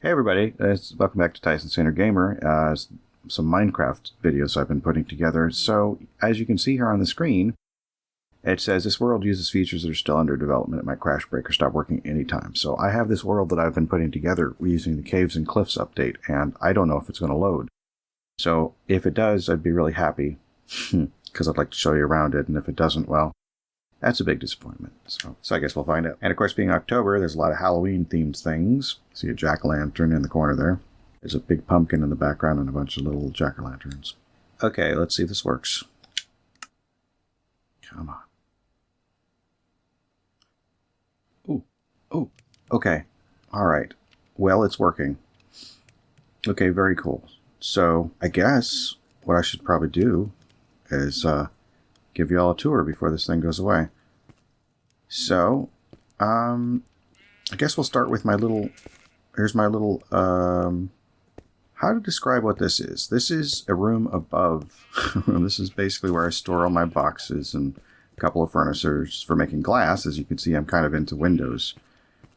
Hey everybody, welcome back to Tyson Center Gamer. Some Minecraft videos I've been putting together. So, as you can see here on the screen, it says this world uses features that are still under development. It might crash, break, or stop working anytime. So I have this world that I've been putting together using the Caves and Cliffs update, and I don't know if it's going to load. So if it does, I'd be really happy, because I'd like to show you around it, and if it doesn't, well, that's a big disappointment. So I guess we'll find out. And of course, being October, there's a lot of Halloween-themed things. See a jack-o'-lantern in the corner there. There's a big pumpkin in the background and a bunch of little jack-o'-lanterns. Okay, let's see if this works. Come on. Ooh, okay. All right. Well, it's working. Okay, very cool. So I guess what I should probably do is give you all a tour before this thing goes away. So, I guess we'll start with my little, here's my little, how to describe what this is. This is a room above. This is basically where I store all my boxes and a couple of furnitures for making glass. As you can see, I'm kind of into windows.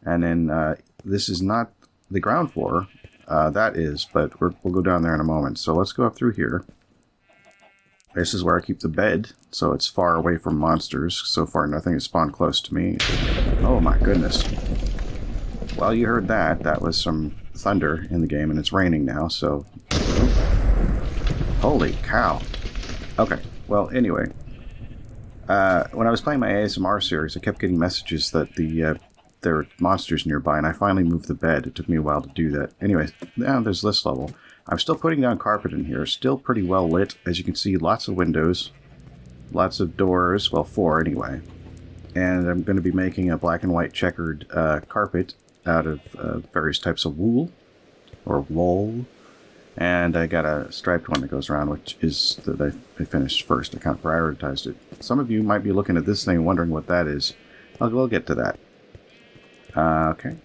And then this is not the ground floor. That is, but we'll go down there in a moment. So let's go up through here. This is where I keep the bed, so it's far away from monsters. So far, nothing has spawned close to me. Oh my goodness. Well, you heard that. That was some thunder in the game, and it's raining now, so... Holy cow. Okay, well, anyway. When I was playing my ASMR series, I kept getting messages that there were monsters nearby, and I finally moved the bed. It took me a while to do that. Anyway, now there's this level. I'm still putting down carpet in here. Still pretty well lit. As you can see, lots of windows. Lots of doors. Well, 4 anyway. And I'm going to be making a black and white checkered carpet out of various types of wool. Or wool. And I got a striped one that goes around, which is that I finished first. I kind of prioritized it. Some of you might be looking at this thing and wondering what that is. We'll get to that. Okay.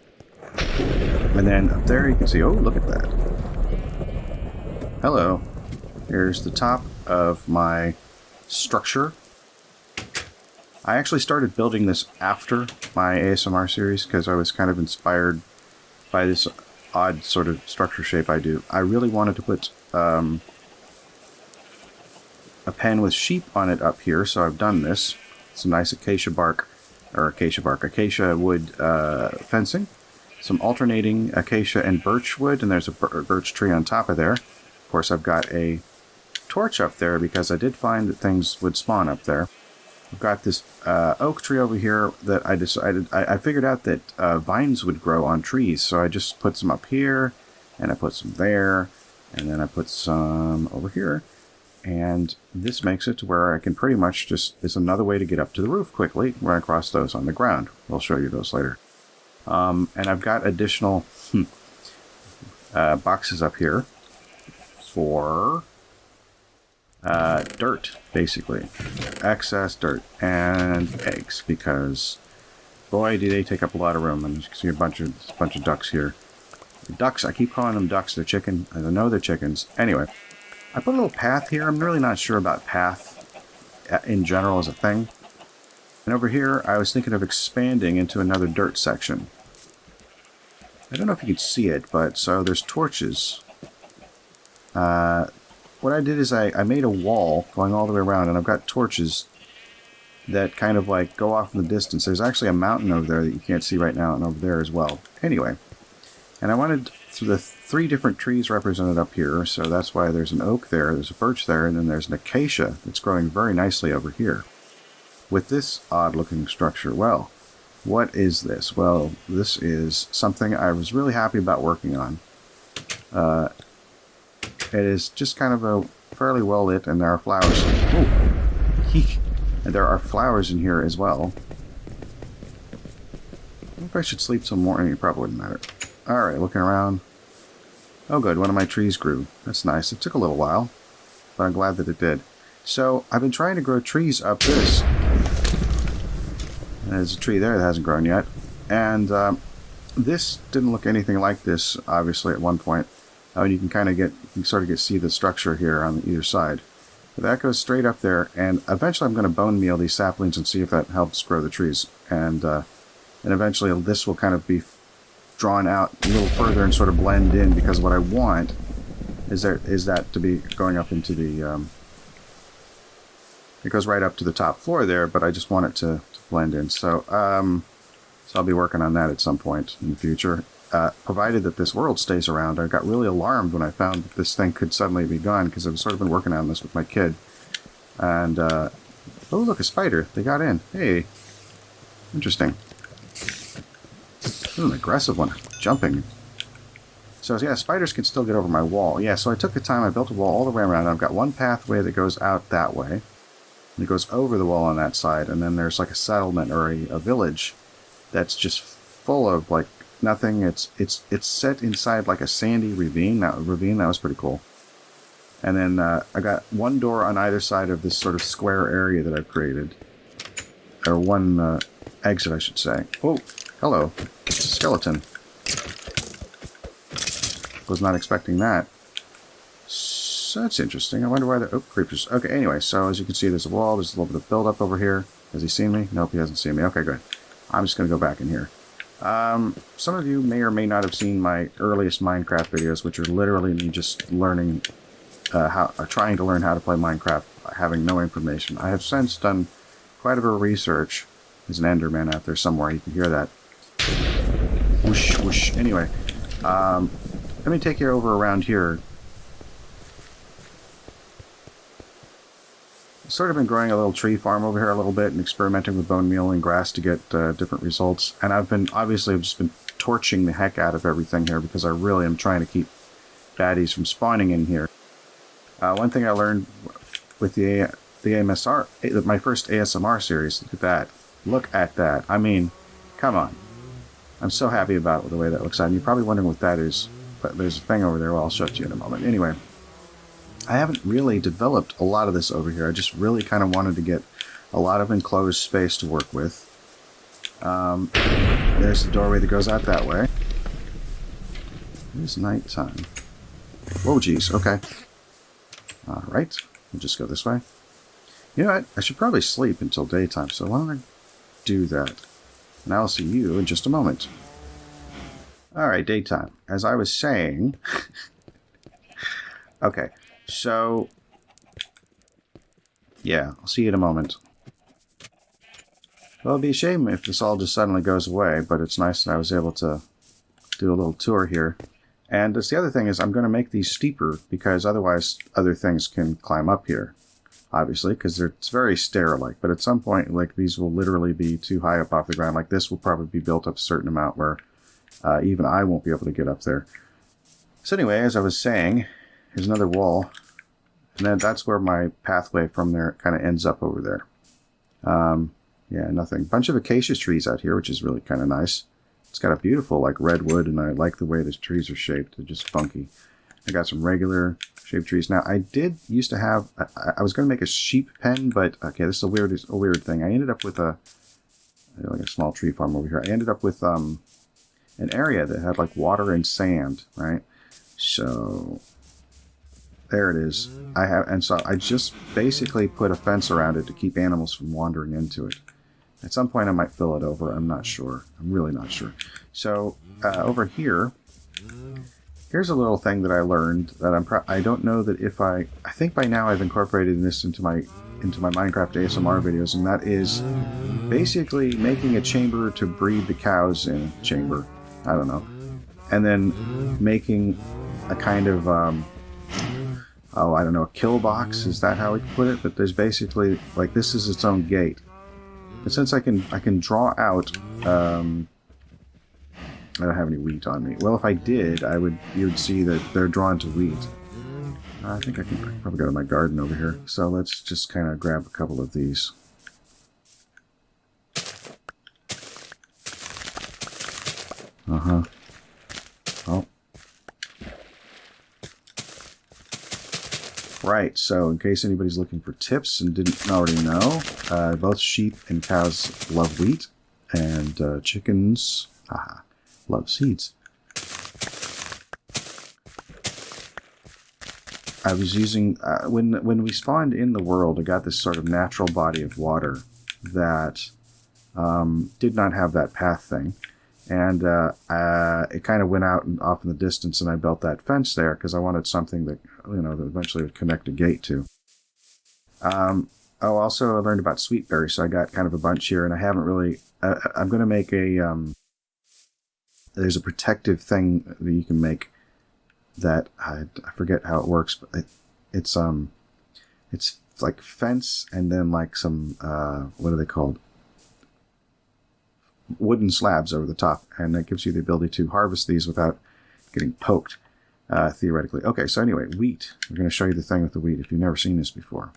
And then up there you can see, oh, look at that. Hello. Here's the top of my structure. I actually started building this after my ASMR series because I was kind of inspired by this odd sort of structure shape I do. I really wanted to put a pen with sheep on it up here, so I've done this. Some nice acacia wood fencing. Some alternating acacia and birch wood, and there's a birch tree on top of there. Of course, I've got a torch up there because I did find that things would spawn up there. I've got this oak tree over here that I decided... I figured out that vines would grow on trees, so I just put some up here, and I put some there, and then I put some over here. And this makes it to where I can pretty much just... It's another way to get up to the roof quickly, run across those on the ground. We'll show you those later. And I've got additional boxes up here for dirt, basically. Excess dirt and eggs, because boy, do they take up a lot of room. And you can see a bunch of ducks here. Ducks, I keep calling them ducks. They're chicken. I know they're chickens. Anyway, I put a little path here. I'm really not sure about path in general as a thing. And over here, I was thinking of expanding into another dirt section. I don't know if you can see it, but so there's torches. What I did is I made a wall going all the way around, and I've got torches that kind of like go off in the distance. There's actually a mountain over there that you can't see right now, and over there as well. Anyway, and I wanted the 3 different trees represented up here, so that's why there's an oak there, there's a birch there, and then there's an acacia that's growing very nicely over here. With this odd-looking structure, well, what is this? Well, this is something I was really happy about working on. It is just kind of a fairly well lit, and there are flowers. Oh, and there are flowers in here as well. I wonder if I should sleep some more. It probably wouldn't matter. All right, looking around. Oh, good. One of my trees grew. That's nice. It took a little while, but I'm glad that it did. So I've been trying to grow trees up this. There's a tree there that hasn't grown yet, and this didn't look anything like this. Obviously, at one point. You can kind of see the structure here on either side. But that goes straight up there, and eventually I'm going to bone meal these saplings and see if that helps grow the trees. And eventually this will kind of be drawn out a little further and sort of blend in, because what I want is that to be going up into the... it goes right up to the top floor there, but I just want it to blend in. So, so I'll be working on that at some point in the future. Provided that this world stays around. I got really alarmed when I found that this thing could suddenly be gone, because I've sort of been working on this with my kid. And, oh, look, a spider. They got in. Hey. Interesting. Ooh, an aggressive one. Jumping. So, yeah, spiders can still get over my wall. Yeah, so I took the time. I built a wall all the way around. I've got one pathway that goes out that way. And it goes over the wall on that side. And then there's like a settlement or a village that's just full of, like, nothing. It's set inside like a sandy ravine. That was pretty cool. And then I got one door on either side of this sort of square area that I've created. Or one exit, I should say. Oh, hello. It's a skeleton. Was not expecting that. So that's interesting. I wonder why the creepers... Okay, anyway, so as you can see, there's a wall. There's a little bit of build-up over here. Has he seen me? Nope, he hasn't seen me. Okay, good. I'm just going to go back in here. Some of you may or may not have seen my earliest Minecraft videos, which are literally me just learning... trying to learn how to play Minecraft, having no information. I have since done quite a bit of research. There's an Enderman out there somewhere. You can hear that. Whoosh, whoosh. Anyway, let me take you over around here. I've sort of been growing a little tree farm over here a little bit and experimenting with bone meal and grass to get different results. And I've just been torching the heck out of everything here, because I really am trying to keep baddies from spawning in here. One thing I learned with the AMSR, my first ASMR series, look at that. Look at that. I mean, come on. I'm so happy about the way that looks out. And you're probably wondering what that is, but there's a thing over there. Well, I'll show it to you in a moment. Anyway, I haven't really developed a lot of this over here. I just really kind of wanted to get a lot of enclosed space to work with. There's the doorway that goes out that way. It's nighttime. Whoa, geez. Okay. Alright, we'll just go this way. You know what? I should probably sleep until daytime, so why don't I do that? And I'll see you in just a moment. Alright, daytime. As I was saying... okay, so... yeah, I'll see you in a moment. Well, it'd be a shame if this all just suddenly goes away, but it's nice that I was able to do a little tour here. And the other thing is I'm going to make these steeper, because otherwise other things can climb up here, obviously, because it's very stair-like. But at some point, like, these will literally be too high up off the ground. Like, this will probably be built up a certain amount where even I won't be able to get up there. So anyway, as I was saying, here's another wall. And then that's where my pathway from there kind of ends up over there. Yeah, nothing. Bunch of acacia trees out here, which is really kind of nice. It's got a beautiful, like, redwood, and I like the way these trees are shaped. They're just funky. I got some regular shaped trees. Now, I did used to have... I was going to make a sheep pen, but... okay, this is a weird thing. I ended up with like a small tree farm over here. I ended up with an area that had, like, water and sand, right? So... there it is. So I just basically put a fence around it to keep animals from wandering into it. At some point I might fill it over. I'm not sure. I'm really not sure. So over here, here's a little thing that I learned that I don't know that if I think by now I've incorporated this into my Minecraft ASMR videos, and that is basically making a chamber to breed the cows in. Chamber. I don't know. And then making a kind of oh, I don't know, a kill box, is that how we can put it? But there's basically, like, this is its own gate. But since I can draw out, I don't have any wheat on me. Well, if I did, you would see that they're drawn to wheat. I think I can probably go to my garden over here. So let's just kind of grab a couple of these. Uh-huh. Oh. Right, so in case anybody's looking for tips and didn't already know, both sheep and cows love wheat, and chickens, love seeds. I was using, when we spawned in the world, I got this sort of natural body of water that did not have that path thing. And it kind of went out and off in the distance, and I built that fence there because I wanted something that, that eventually would connect a gate to. Also, I learned about sweet berries, so I got kind of a bunch here, and I haven't really... I'm going to make a... there's a protective thing that you can make that... I forget how it works, but it's like fence and then like some... what are they called? Wooden slabs over the top, and that gives you the ability to harvest these without getting poked, theoretically. Okay, so anyway, wheat. We're going to show you the thing with the wheat if you've never seen this before.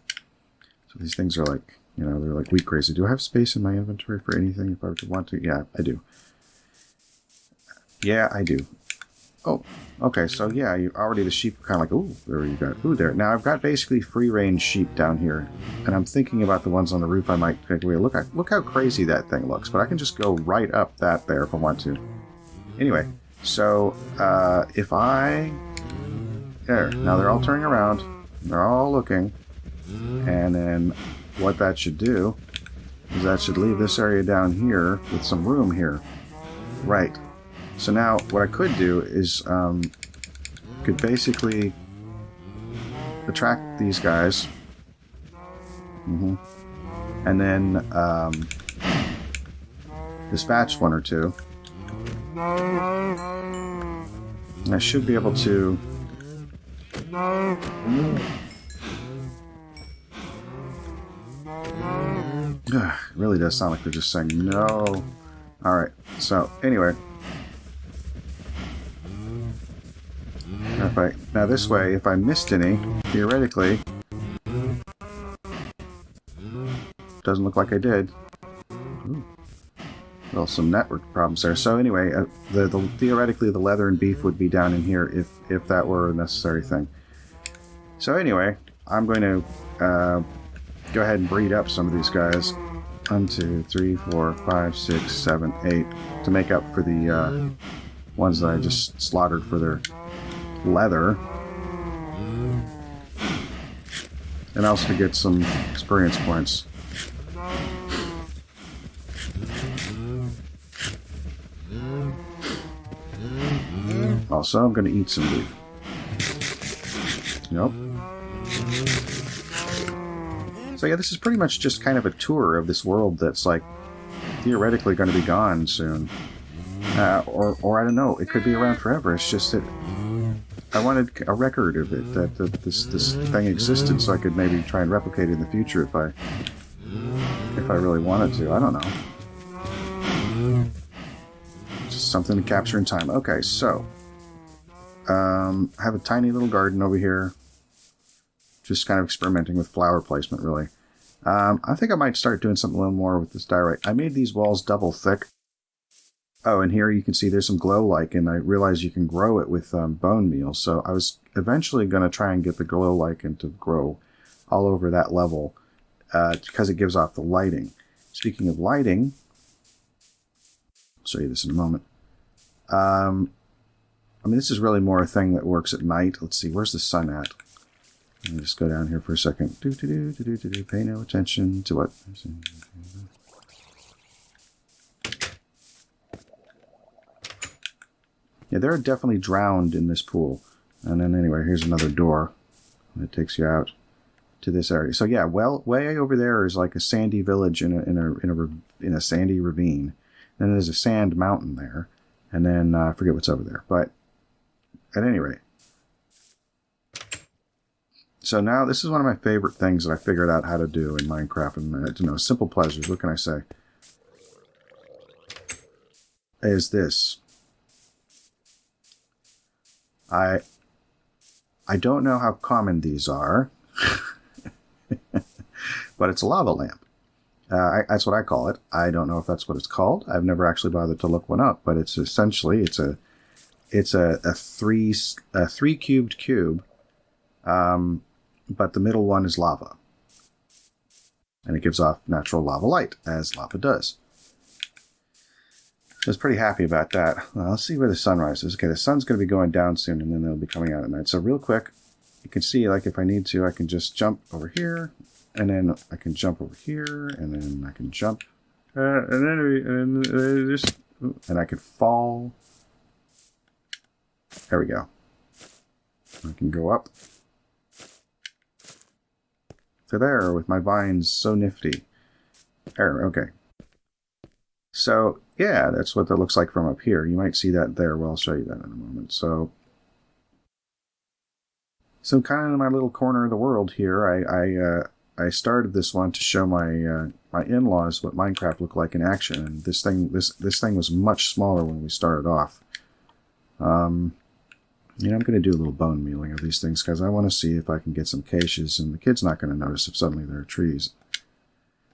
So these things are like, they're like wheat crazy. Do I have space in my inventory for anything if I were to want to? Yeah, I do. Yeah, I do. Oh, okay, so yeah, the sheep are kind of like, oh, there you got food there. Now I've got basically free-range sheep down here, and I'm thinking about the ones on the roof I might take away. Look how crazy that thing looks, but I can just go right up that there if I want to. Anyway, so if I... There, now they're all turning around, they're all looking, and then what that should do is that should leave this area down here with some room here. Right. So now, what I could do is, could basically attract these guys, and then dispatch one or two. And I should be able to... It really does sound like they're just saying no. Alright, so anyway... Now this way, if I missed any, theoretically, doesn't look like I did. Ooh. Well, some network problems there. So anyway, theoretically the leather and beef would be down in here if that were a necessary thing. So anyway, I'm going to go ahead and breed up some of these guys. 1, 2, 3, 4, 5, 6, 7, 8 to make up for the ones that I just slaughtered for their leather, and also to get some experience points. Also, I'm going to eat some beef. Yep. So yeah, this is pretty much just kind of a tour of this world that's like theoretically going to be gone soon. Or I don't know, it could be around forever. It's just that I wanted a record of it, that this thing existed, so I could maybe try and replicate it in the future if I really wanted to. I don't know. Just something to capture in time. Okay, so I have a tiny little garden over here, just kind of experimenting with flower placement, really. I think I might start doing something a little more with this diorite. I made these walls double thick. Oh, and here you can see there's some glow lichen. I realized you can grow it with bone meal. So I was eventually going to try and get the glow lichen to grow all over that level because it gives off the lighting. Speaking of lighting, I'll show you this in a moment. I mean, this is really more a thing that works at night. Let's see, where's the sun at? Let me just go down here for a second. Pay no attention to what... Yeah, they're definitely drowned in this pool. And then anyway, here's another door that takes you out to this area. So yeah, well, way over there is like a sandy village in a sandy ravine. Then there's a sand mountain there, and then I forget what's over there. But at any rate, so now this is one of my favorite things that I figured out how to do in Minecraft, and simple pleasures. What can I say? Is this. I don't know how common these are, but it's a lava lamp. That's what I call it. I don't know if that's what it's called. I've never actually bothered to look one up, but it's essentially it's a three cubed cube, but the middle one is lava, and it gives off natural lava light as lava does. I was pretty happy about that. Well, let's see where the sun rises. Okay, the sun's going to be going down soon, and then it'll be coming out at night. So real quick, you can see, like, if I need to, I can just jump over here, and then I can jump over here, and then I can jump, and then just Ooh, and I could fall. There we go. I can go up to there with my vines. So nifty. There, okay. So, yeah, that's what that looks like from up here. You might see that there. Well, I'll show you that in a moment. So kind of in my little corner of the world here, I started this one to show my my in-laws what Minecraft looked like in action, and this thing was much smaller when we started off. You know, I'm going to do a little bone mealing of these things because I want to see if I can get some caches, and the kid's not going to notice if suddenly there are trees.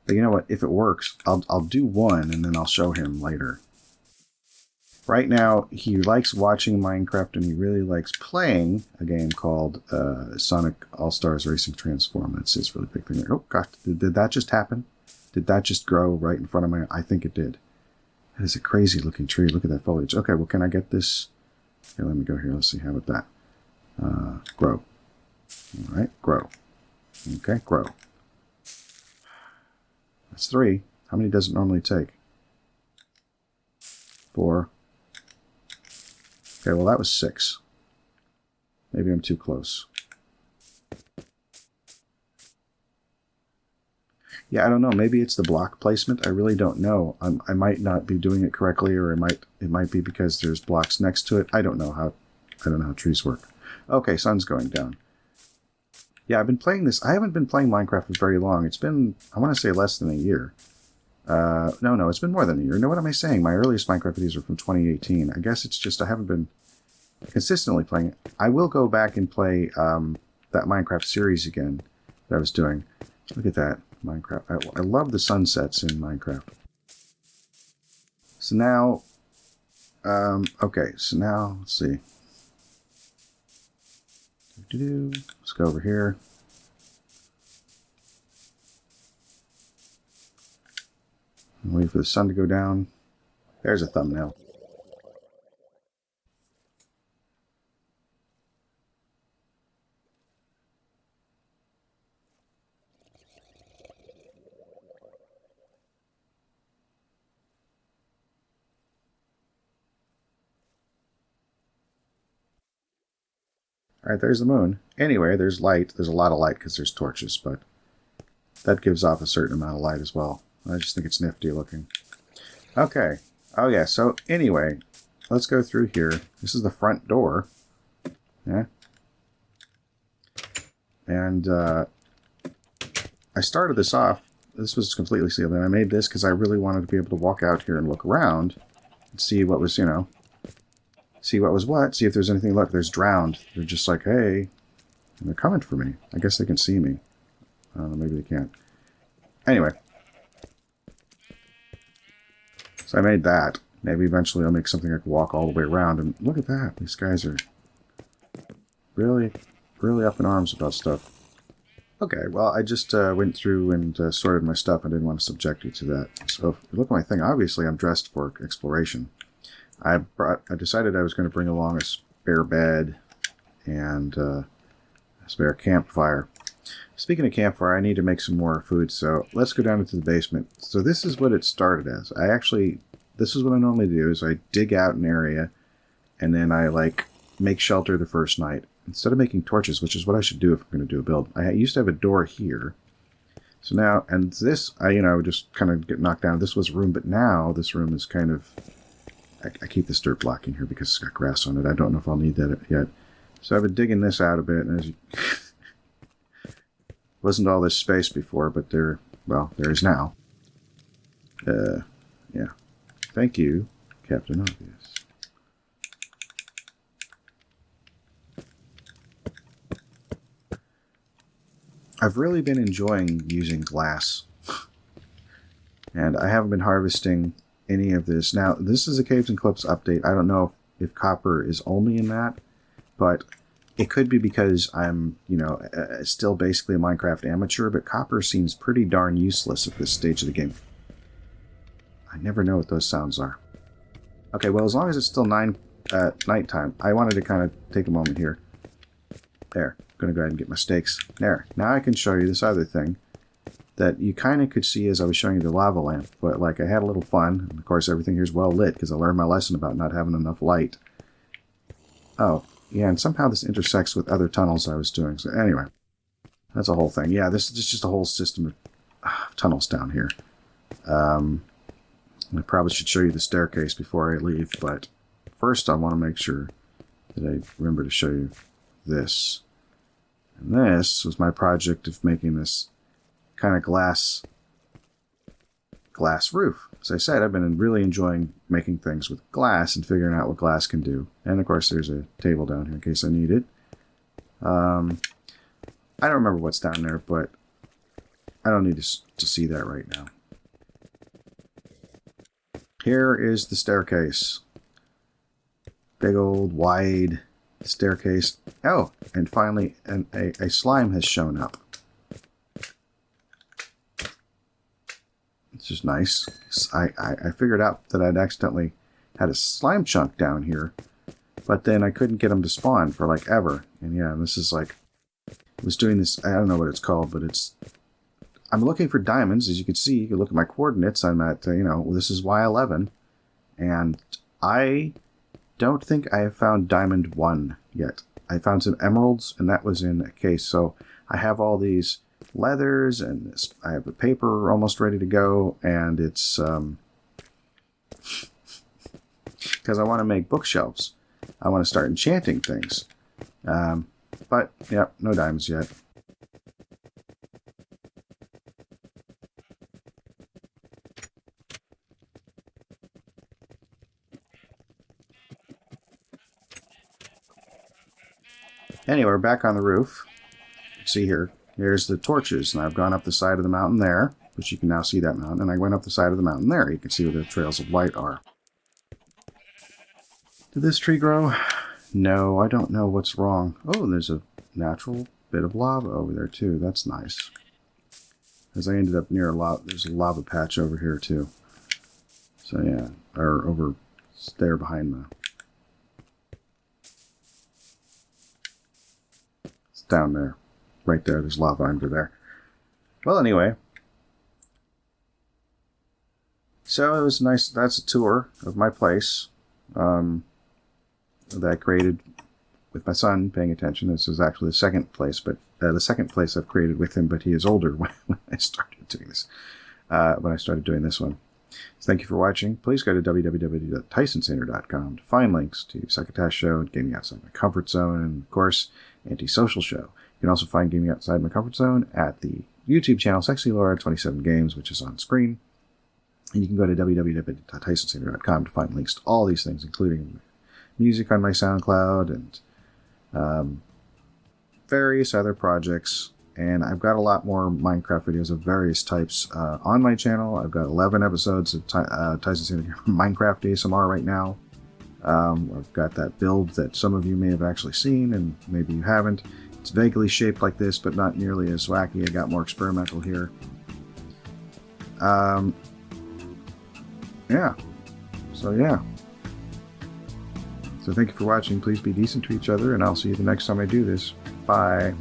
But you know what? If it works, I'll do one and then I'll show him later. Right now, he likes watching Minecraft and he really likes playing a game called Sonic All-Stars Racing Transform. That's his really big thing. Oh, gosh, did that just happen? Did that just grow right in front of my... I think it did. That is a crazy-looking tree. Look at that foliage. Okay, well, can I get this... Here, let me go here. Let's see. How about that? Grow. All right, grow. Okay, grow. That's 3. How many does it normally take? 4. Okay, well, that was 6. Maybe I'm too close. Yeah, I don't know. Maybe it's the block placement. I really don't know. I might not be doing it correctly, or it might be because there's blocks next to it. I don't know how trees work. Okay, sun's going down. Yeah, I've been playing this. I haven't been playing Minecraft for very long. It's been, I want to say, less than a year. No, it's been more than a year. No, what am I saying? My earliest Minecraft videos are from 2018. I guess it's just I haven't been consistently playing it. I will go back and play that Minecraft series again that I was doing. Look at that, Minecraft. I love the sunsets in Minecraft. So now, okay, so now, let's see. Let's go over here. Wait for the sun to go down. There's a thumbnail. All right, there's the moon. Anyway, there's light. There's a lot of light because there's torches, but that gives off a certain amount of light as well. I just think it's nifty looking. Okay. Oh, yeah. So, anyway, let's go through here. This is the front door. Yeah. And I started this off. This was completely sealed. And I made this because I really wanted to be able to walk out here and look around and see what was, you know, see what was what. See if there's anything. Look, there's drowned. They're just like, hey, and they're coming for me. I guess they can see me. I don't know, maybe they can't. Anyway. So I made that. Maybe eventually I'll make something I can walk all the way around. And look at that. These guys are really, really up in arms about stuff. Okay, well, I just went through and sorted my stuff. I didn't want to subject you to that. So if you look at my thing, obviously I'm dressed for exploration. I decided I was going to bring along a spare bed and a spare campfire. Speaking of campfire, I need to make some more food, so let's go down into the basement. So this is what it started as. This is what I normally do, is I dig out an area, and then I, like, make shelter the first night. Instead of making torches, which is what I should do if I'm going to do a build. I used to have a door here. So now, and this, just kind of get knocked down. This was a room, but now this room is kind of... I keep this dirt block in here because it's got grass on it. I don't know if I'll need that yet. So I've been digging this out a bit, and as you... wasn't all this space before, but there is now. Yeah. Thank you, Captain Obvious. I've really been enjoying using glass. And I haven't been harvesting any of this. Now, this is a Caves and Clips update. I don't know if copper is only in that, but it could be because I'm, still basically a Minecraft amateur, but copper seems pretty darn useless at this stage of the game. I never know what those sounds are. Okay, well, as long as it's still nighttime, I wanted to kind of take a moment here. There. I'm going to go ahead and get my stakes. There. Now I can show you this other thing that you kind of could see as I was showing you the lava lamp. But like I had a little fun. And of course, everything here's well lit because I learned my lesson about not having enough light. Oh, yeah, and somehow this intersects with other tunnels I was doing. So anyway, that's a whole thing. Yeah, this is just a whole system of tunnels down here. I probably should show you the staircase before I leave, but first I want to make sure that I remember to show you this. And this was my project of making this kind of glass roof. As I said, I've been really enjoying making things with glass and figuring out what glass can do. And of course there's a table down here in case I need it. I don't remember what's down there, but I don't need to see that right now. Here is the staircase. Big old wide staircase. Oh, and finally a slime has shown up. It's just nice. I figured out that I'd accidentally had a slime chunk down here, but then I couldn't get them to spawn for like ever. And yeah, this is like, I was doing this, I don't know what it's called, but I'm looking for diamonds. As you can see, you can look at my coordinates. I'm at, this is Y11. And I don't think I have found diamond 1 yet. I found some emeralds, and that was in a case. So I have all these leathers, and I have the paper almost ready to go. And it's because I want to make bookshelves. I want to start enchanting things. But, yeah, no diamonds yet. Anyway, we're back on the roof. See here, here's the torches, and I've gone up the side of the mountain there, which you can now see that mountain, and I went up the side of the mountain there. You can see where the trails of light are. Did this tree grow? No, I don't know what's wrong. Oh, and there's a natural bit of lava over there too. That's nice. As I ended up near a lava, there's a lava patch over here too. So yeah, or over there behind the. It's down there, right there. There's lava under there. Well, anyway. So it was nice. That's a tour of my place that I created with my son paying attention. This is actually the second place, but the second place I've created with him, but he is older when I started doing this. When I started doing this one. So thank you for watching. Please go to www.tysonsaner.com to find links to Succotash Show, Gaming Outside My Comfort Zone, and of course, Antisocial Show. You can also find Gaming Outside My Comfort Zone at the YouTube channel Sexy Laura 27 Games, which is on screen. And you can go to www.tysonsaner.com to find links to all these things, including music on my SoundCloud and various other projects. And I've got a lot more Minecraft videos of various types on my channel. I've got 11 episodes of Tyson Saner Minecraft ASMR right now. I've got that build that some of you may have actually seen, and maybe you haven't. It's vaguely shaped like this, but not nearly as wacky. I got more experimental here. Yeah. So, yeah. So thank you for watching. Please be decent to each other, and I'll see you the next time I do this. Bye.